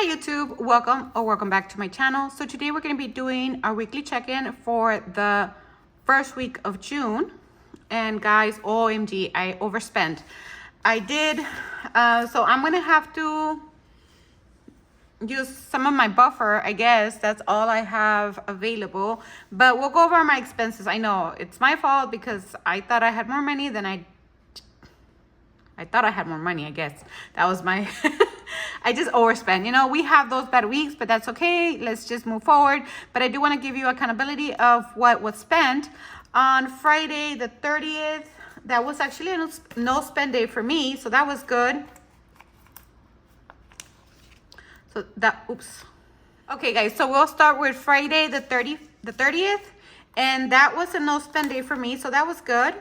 Hi YouTube, welcome back to my channel. So today we're going to be doing our weekly check-in for the first week of June. And guys, OMG, I overspent. I did, so I'm going to have to use some of my buffer, I guess. That's all I have available. But we'll go over my expenses. I know it's my fault because I thought I had more money than I thought I had more money, I guess. That was my... I just overspent. You know, we have those bad weeks, but that's okay. Let's just move forward. But I do want to give you accountability of what was spent. On Friday the 30th, that was actually a no spend day for me. So that was good. So that, oops. Okay, guys, so we'll start with Friday the 30th. And that was a no spend day for me. So that was good.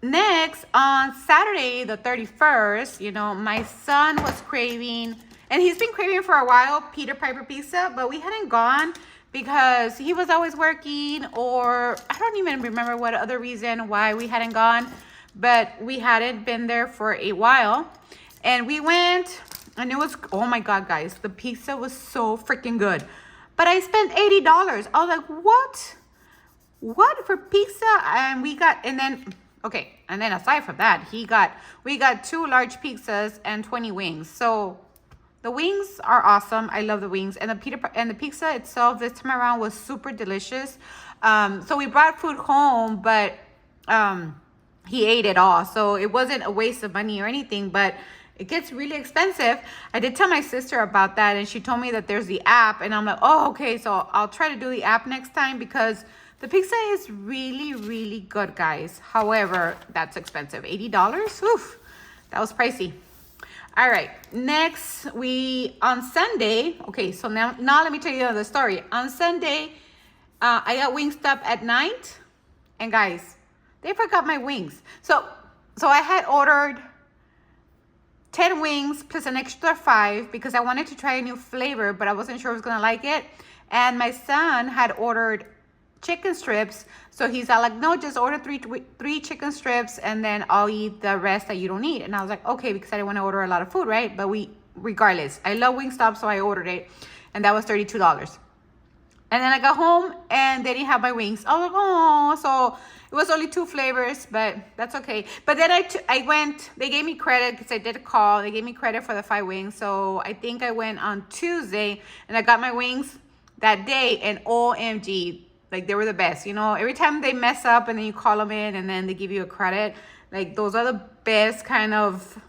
Next, on Saturday, the 31st, you know, my son was craving, and he's been craving for a while, Peter Piper pizza, but we hadn't gone because he was always working, or I don't even remember what other reason why we hadn't gone, but we hadn't been there for a while. And we went, and it was, oh my God, guys, the pizza was so freaking good. But I spent $80. I was like, what? What for pizza? And we got, and then... Okay, and then aside from that, we got 2 large pizzas and 20 wings. So the wings are awesome. I love the wings, and the pizza itself this time around was super delicious. So we brought food home, but he ate it all. So it wasn't a waste of money or anything, but it gets really expensive. I did tell my sister about that, and she told me that there's the app, and I'm like, oh, okay, so I'll try to do the app next time because the pizza is really, really good, guys. However, that's expensive. $80? Oof, that was pricey. All right, next, on Sunday, okay, so now let me tell you the story. On Sunday, I got Wingstop at night, and guys, they forgot my wings. So I had ordered 10 wings plus an extra 5 because I wanted to try a new flavor, but I wasn't sure I was gonna like it. And my son had ordered chicken strips, so he's like, no, just order three chicken strips and then I'll eat the rest that you don't eat. And I was like, okay, because I didn't want to order a lot of food, right? But regardless, I love Wingstop, so I ordered it, and that was $32. And then I got home and they didn't have my wings. I was like, oh, so it was only 2 flavors, but that's okay. But then I went, they gave me credit because I did a call. They gave me credit for the 5 wings. So I think I went on Tuesday and I got my wings that day, and OMG, like, they were the best. You know, every time they mess up and then you call them in and then they give you a credit, like, those are the best kind of,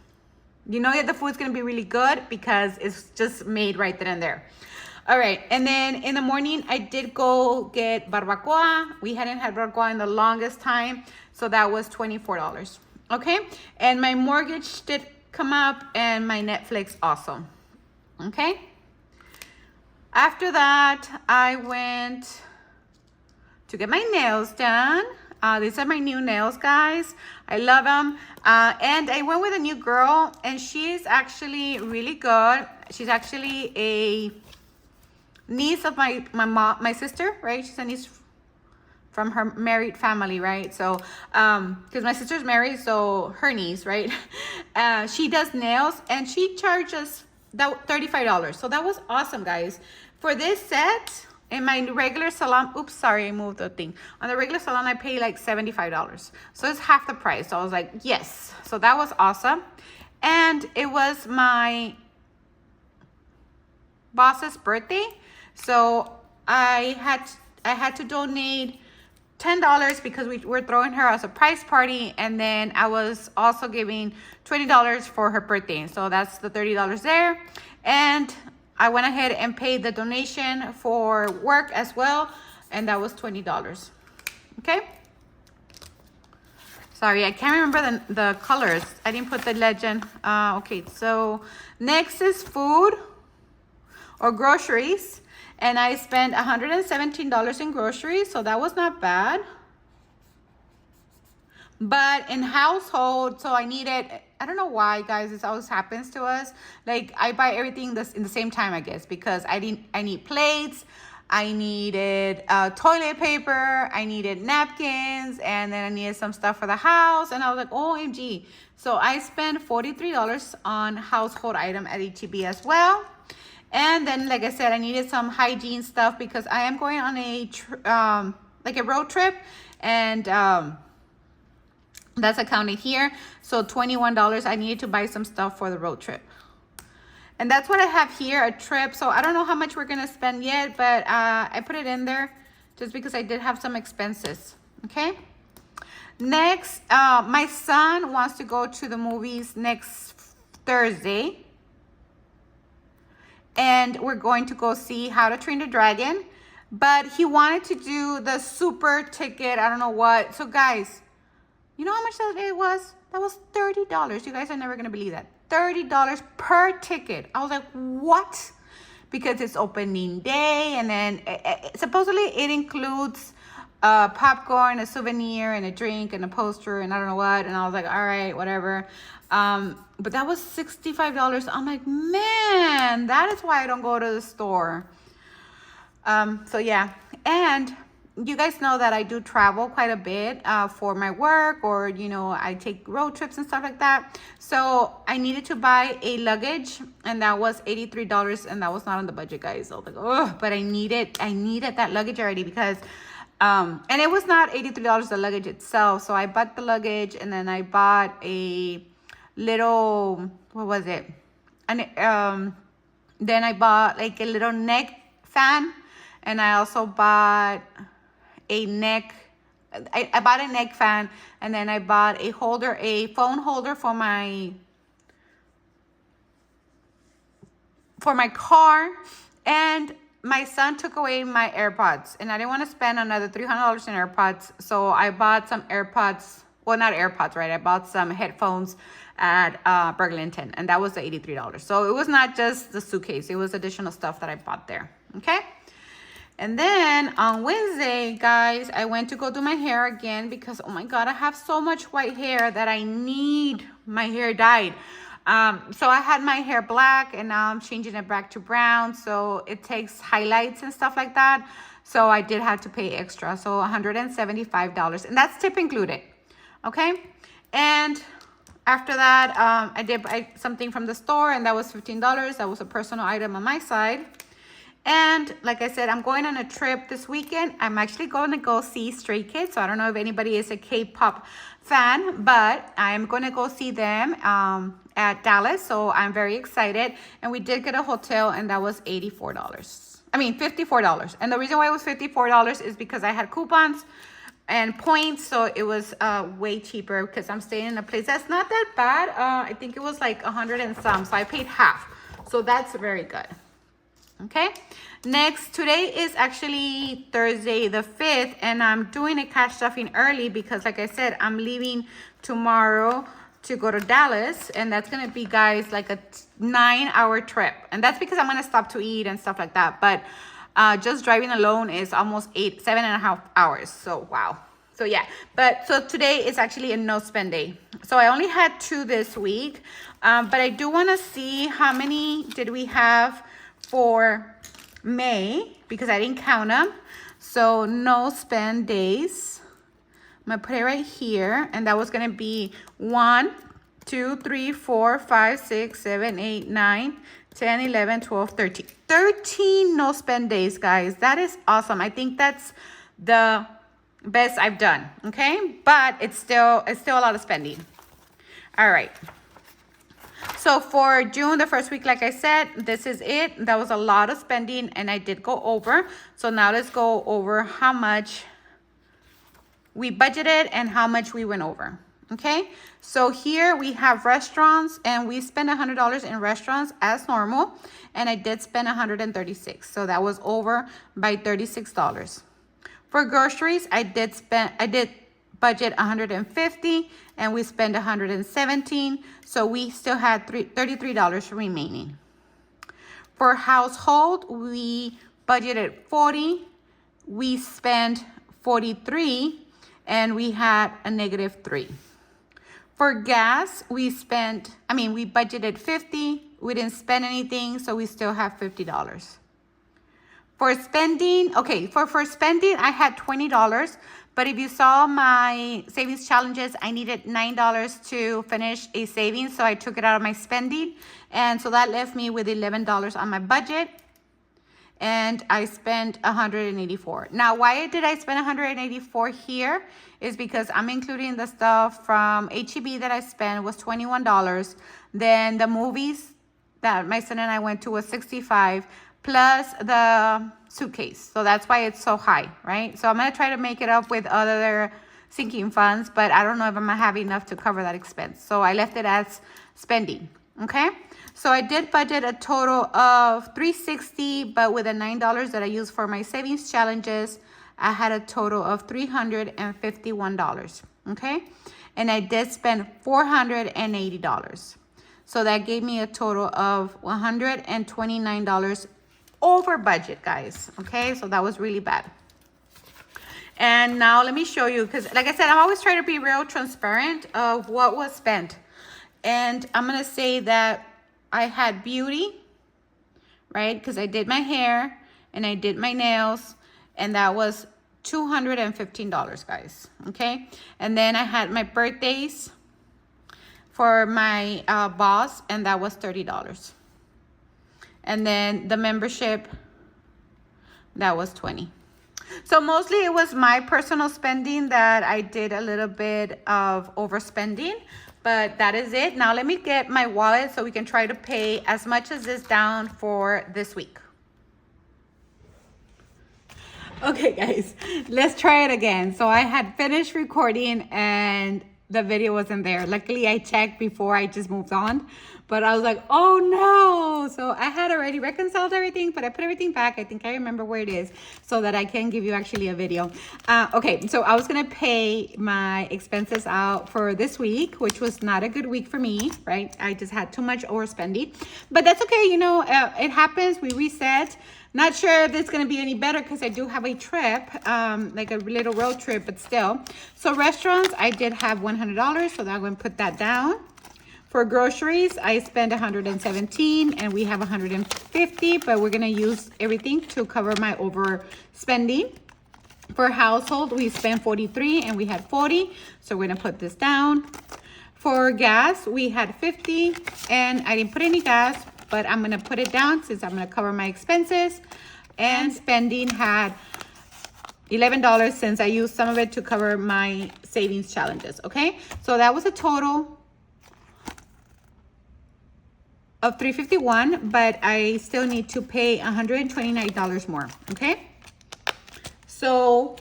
you know, that the food's gonna be really good because it's just made right then and there. All right, and then in the morning I did go get barbacoa. We hadn't had barbacoa in the longest time, so that was $24. Okay, and my mortgage did come up and my Netflix also. Okay, after that I went to get my nails done. These are my new nails, guys. I love them. And I went with a new girl, and she's actually really good. She's actually a niece of my mom, my sister, right? She's a niece from her married family, right? So, because my sister's married, so her niece, right? She does nails, and she charges that $35. So that was awesome, guys. For this set, in my regular salon, oops, sorry, I moved the thing. On the regular salon, I pay like $75. So it's half the price. So I was like, yes. So that was awesome. And it was my boss's birthday. So I had to donate $10 because we were throwing her a surprise party. And then I was also giving $20 for her birthday. So that's the $30 there. And I went ahead and paid the donation for work as well, and that was $20. Okay. Sorry, I can't remember the colors. I didn't put the legend. Okay, so next is food or groceries, and I spent $117 in groceries, so that was not bad. But in household, so I needed, I don't know why, guys, this always happens to us. Like, I buy everything in the same time, I guess, because I need plates, I needed toilet paper, I needed napkins, and then I needed some stuff for the house. And I was like, OMG. So I spent $43 on household item at HEB as well. And then, like I said, I needed some hygiene stuff because I am going on a like a road trip, and that's accounted here. So $21, I needed to buy some stuff for the road trip. And that's what I have here, a trip. So I don't know how much we're gonna spend yet, but I put it in there just because I did have some expenses, okay? Next, my son wants to go to the movies next Thursday. And we're going to go see How to Train the Dragon. But he wanted to do the super ticket, I don't know what. So guys, you know how much that was? That was $30. You guys are never gonna believe that. $30 per ticket. I was like, what? Because it's opening day, and then supposedly it includes popcorn, a souvenir, and a drink, and a poster, and I don't know what. And I was like, all right, whatever. But that was $65. I'm like, man, that is why I don't go to the store. So yeah, and you guys know that I do travel quite a bit for my work, or, you know, I take road trips and stuff like that. So I needed to buy a luggage, and that was $83, and that was not on the budget, guys. I was like, oh, but I needed that luggage already because, and it was not $83 the luggage itself. So I bought the luggage, and then I bought a little, what was it? And then I bought like a little neck fan, and I also bought a neck, I bought a neck fan, and then I bought a holder, a phone holder for my car. And my son took away my AirPods, and I didn't want to spend another $300 in AirPods, so I bought some AirPods. Well, not AirPods, right? I bought some headphones at Burlington, and that was the $83. So it was not just the suitcase, it was additional stuff that I bought there. Okay. And then on Wednesday, guys, I went to go do my hair again because, oh my God, I have so much white hair that I need my hair dyed. So I had my hair black, and now I'm changing it back to brown. So it takes highlights and stuff like that. So I did have to pay extra. So $175, and that's tip included. Okay. And after that, I did buy something from the store, and that was $15. That was a personal item on my side. And like I said, I'm going on a trip this weekend. I'm actually going to go see Stray Kids. So I don't know if anybody is a K-pop fan, but I'm going to go see them at Dallas. So I'm very excited. And we did get a hotel, and that was $84. I mean, $54. And the reason why it was $54 is because I had coupons and points. So it was way cheaper because I'm staying in a place that's not that bad. I think it was like 100 and some. So I paid half. So that's very good. Okay, next, today is actually Thursday the 5th, and I'm doing a cash stuffing early because, like I said, I'm leaving tomorrow to go to Dallas, and that's gonna be, guys, like a 9-hour trip. And that's because I'm gonna stop to eat and stuff like that, but just driving alone is almost 7.5 hours. So wow. So yeah, so today is actually a no spend day. So I only had 2 this week, but I do want to see how many did we have for May, because I didn't count them. So no spend days. I'm gonna put it right here, and that was gonna be 1, 2, 3, 4, 5, 6, 7, 8, 9, 10, 11, 12, 13. 13 no spend days, guys. That is awesome. I think that's the best I've done. Okay, but it's still a lot of spending. All right. So for June, the first week, like I said, this is it. That was a lot of spending, and I did go over. So now let's go over how much we budgeted and how much we went over. Okay, so here we have restaurants, and we spent $100 in restaurants as normal, and I did spend $136. So that was over by $36. For groceries, I did budget $150, and we spent $117. So we still had $33 remaining. For household, we budgeted $40, we spent $43, and we had a -$3. For gas, we budgeted $50, we didn't spend anything, so we still have $50. For spending, okay, for spending, I had $20. But if you saw my savings challenges, I needed $9 to finish a savings. So I took it out of my spending. And so that left me with $11 on my budget. And I spent $184. Now, why did I spend $184 here? Is because I'm including the stuff from HEB that I spent was $21. Then the movies that my son and I went to was $65, plus the suitcase. So that's why it's so high, right? So I'm gonna try to make it up with other sinking funds, but I don't know if I'm gonna have enough to cover that expense. So I left it as spending, okay? So I did budget a total of $360, but with the $9 that I used for my savings challenges, I had a total of $351, okay? And I did spend $480. So that gave me a total of $129 over budget, guys, okay? So that was really bad. And now let me show you, because like I said, I'm always trying to be real transparent of what was spent. And I'm gonna say that I had beauty, right? Because I did my hair and I did my nails, and that was $215, guys, okay? And then I had my birthdays for my boss, and that was $30. And then the membership, that was $20. So mostly it was my personal spending that I did a little bit of overspending, but that is it. Now let me get my wallet so we can try to pay as much as this down for this week. Okay, guys, let's try it again. So I had finished recording and the video wasn't there. Luckily, I checked before I just moved on, but I was like, oh no. So I had already reconciled everything, but I put everything back. I think I remember where it is so that I can give you actually a video. Okay, so I was gonna pay my expenses out for this week, which was not a good week for me, right? I just had too much overspending, but that's okay. You know, it happens, we reset. Not sure if it's going to be any better because I do have a trip, like a little road trip, but still. So restaurants, I did have $100, so I'm going to put that down. For groceries, I spent $117 and we have $150, but we're going to use everything to cover my overspending. For household, we spent $43 and we had $40, so we're going to put this down. For gas, we had $50 and I didn't put any gas, but I'm gonna put it down since I'm gonna cover my expenses. And spending had $11 since I used some of it to cover my savings challenges, okay? So that was a total of $351, but I still need to pay $129 more, okay? So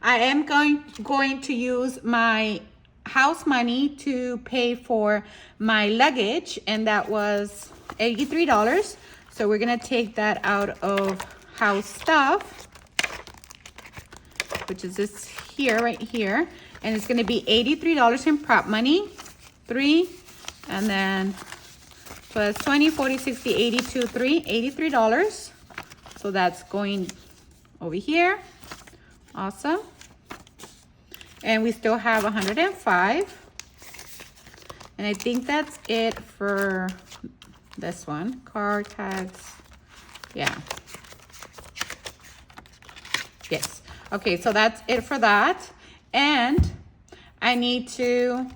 I am going to use my house money to pay for my luggage, and that was $83. So we're gonna take that out of house stuff, which is this here, right here, and it's gonna be $83 in prop money, 3, and then plus 20, 40, 60, 82, 3, $83. So that's going over here. Awesome. And we still have 105. And I think that's it for this one. Card tags. Yeah. Yes. Okay, so that's it for that. And I need to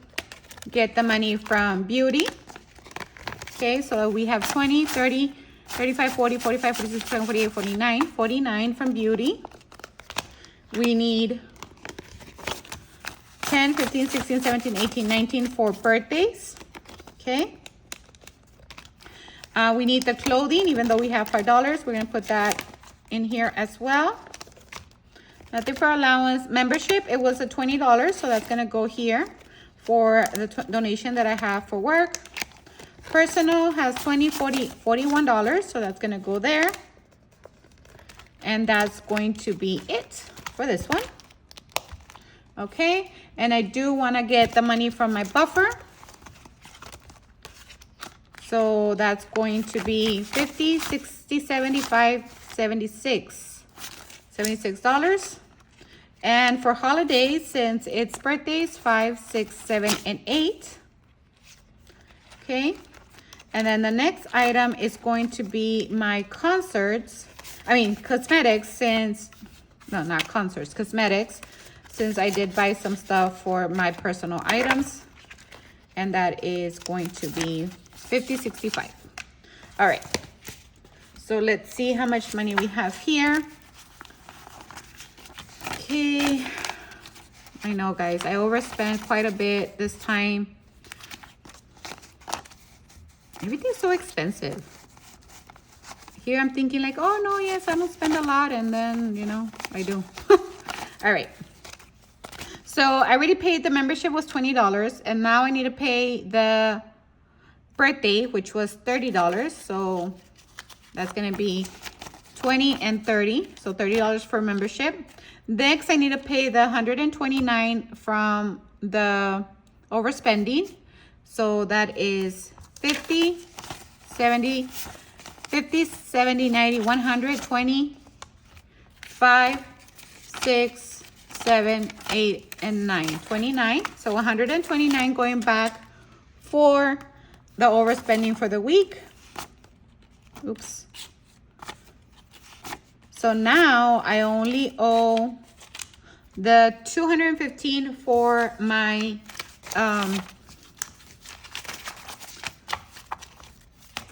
get the money from beauty. Okay, so we have 20, 30, 35, 40, 45, 46, 47, 48, 49. 49 from beauty. We need 10, 15, 16, 17, 18, 19 for birthdays. Okay. We need the clothing, even though we have $5. We're going to put that in here as well. Nothing for allowance. Membership, it was a $20, so that's going to go here for the donation that I have for work. Personal has $20, $40, $41, so that's going to go there. And that's going to be it for this one. Okay, and I do want to get the money from my buffer. So that's going to be 50, 60, 75, 76. $76. And for holidays, since it's birthdays, 5, 6, 7, and 8. Okay. And then the next item is going to be my concerts. cosmetics since, no, not concerts, cosmetics, since I did buy some stuff for my personal items. And that is going to be $50.65. All right. So let's see how much money we have here. Okay. I know, guys, I overspent quite a bit this time. Everything's so expensive. Here I'm thinking like, oh no, yes, I don't spend a lot. And then, you know, I do. All right. So I already paid, the membership was $20. And now I need to pay the birthday, which was $30. So that's going to be $20 and $30. So $30 for membership. Next, I need to pay the $129 from the overspending. So that is 50, 70, 50, 70, 90, 100, 20, 5, 6, 7, 8, and 9. 29. So 129 going back for the overspending for the week. Oops. So now I only owe the $215 for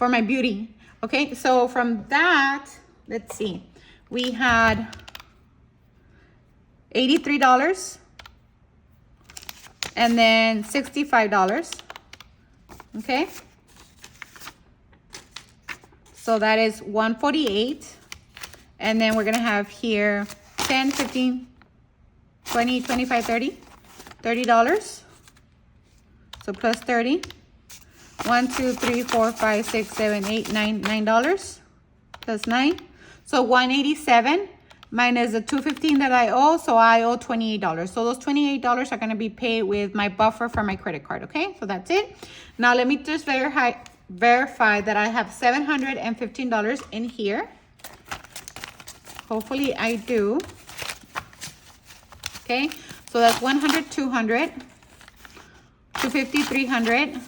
my beauty. Okay, so from that, let's see, we had $83 and then $65. Okay, so that is $148. And then we're gonna have here 10, 15, 20, 25, 30, $30. So plus 30. 1, 2, 3, 4, 5, 6, 7, 8, 9, $9 plus 9. So 187 minus the 215 that I owe. So I owe $28. So those $28 are gonna be paid with my buffer for my credit card. Okay, so that's it. Now let me just verify that I have $715 in here. Hopefully I do. Okay, so that's 100, 200, 250, 300,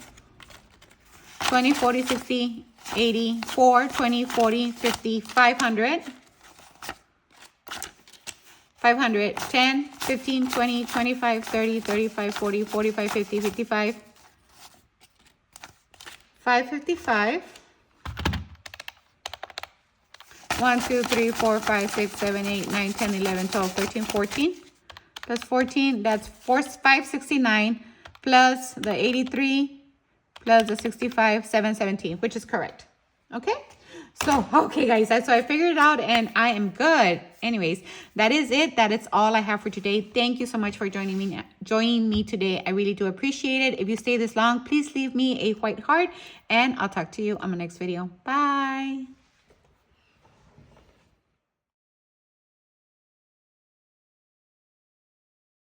20, 40, 60, 80, 4, 20, 40, 50, 500, 500, 10, 15, 20, 25, 30, 35, 40, 45, 50, 55, 555, 1, 2, 3, 4, 5, 6, 7, 8, 9, 10, 11, 12, 13, 14, plus 14, that's 569, plus the 83, plus the 65, 717, which is correct. Okay, so okay guys, so I figured it out and I am good. Anyways, that is it. That is all I have for today. Thank you so much for joining me today. I really do appreciate it. If you stay this long, please leave me a white heart and I'll talk to you on my next video. Bye.